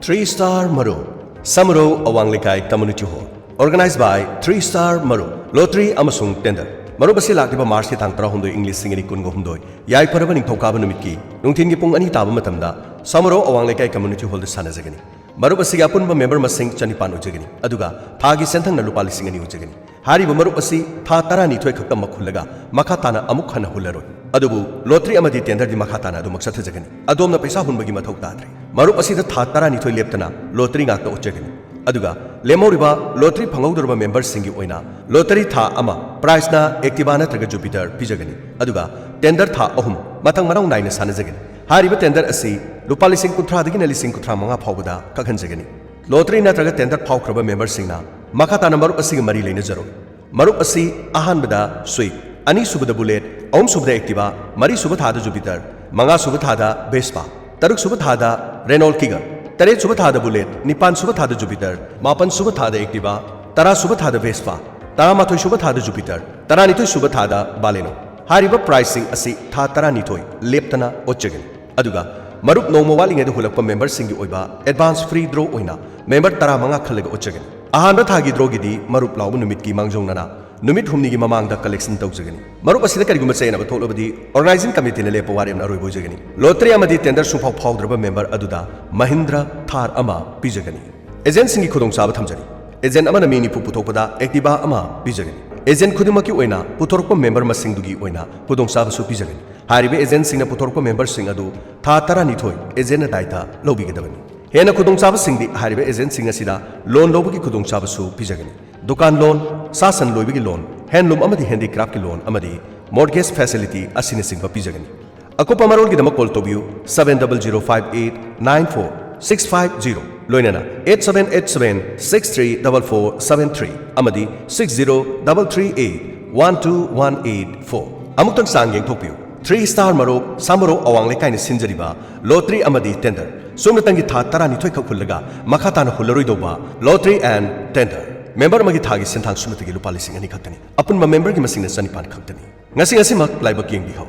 3-star Marup-Samurou-Tha Community Hall. Organized by 3-star Marup. Lottery amasung tender. Marup asi lakliba March ki tang 13 English singini kungo humdoi. Yai paraba ningthokaba numiki. Nungthingi pung ani taba matamda Samurou-Tha Community Hall sanajagani. Marup asi apunba member masing chanipan ujagani. Aduga thagi senthang na lupa lising ani ujagani. Hariba Marup asi tha tarani thoi khaktam makhulaga makhatana amuk khana hularoi. Adubu lottery amadi tender di makhatana adu maksat jagani. Adomna paisa hunbagi mathau tadre. Marup asi da tha tarani thoi leptana lottery ngakta ujagani. Aduga lemoriba lottery phangaudarba members singi oina lottery tha ama price na Activa natraga Jupiter pijagani. Aduga tender tha ahum matang marang naina sanajagani. Hariba tender asi lupa lising kuthra dagi na lising kuthra manga phawbada kakhanjagani. Lottery natraga tender phawkraba members singna makhatana Marup asi mari leina jaro. Marup asi ahanbada sweet ani subada bullet Om subda Activa, Mari Subathada Jupiter, Manga Subathada Vespa, Taruk Subathada Renault Kiga, Tare Subathada Bullet, Nipan Subathada Jupiter, Mapan Subathada Activa, Tara Subathada Vespa, Taramatu Subathada Jupiter, Taranito Subathada Baleno. Hariba pricing asi Tha Taranitoi, Leptana Ochagan. Aduga, Marup no mowaling edu hulakpa member singi oiba, advance free draw oina, member Tara Manga Kalega Ochagan. Ahanda Thagi Drogidi, Marup Lau Numitki Mangjong Nana. Numit humnigi mamangda collection tawjagani. Marup asida kariguma sayna batholobadi organizing committee ne lepa wari amna roibo jagani. Lottery amadi tender sumphau phawdraba member aduda Mahindra Thar ama pijagani. Agent singi khudong saba thamjani. Agent amana mini pu puthokpada Activa ama pijagani. Agent khudimaki oina puthorokpa member masing dugi oina khudong saba su pijagani. Haribe agent singna puthorokpa member sing adu tha tarani thoi agent daita lobigedabani. Hena khudong saba singdi haribe agent singa sida loan lobagi khudong saba su pijagani. Dukan loan, sasan loibigi loan, handloom amadi handicraft ki loan amadi mortgage facility asine singpa pijagani. Ako pamarol ki dama call to view 700589465 loinana 8787634473 amadi 6033812184 amutang sangyeng thokpiu 3-star Marup-Samurou-Tha ni sinjariba lottery amadi tender sumnatangi tha tarani thoi khakhullaga makhatana hullaroi doba lottery and tender member magi thagi senthang sumnatagi lupa lising ani khaktani apun ma member gi masing na sanipan khaktani ngasi mak Laibak yeng bihau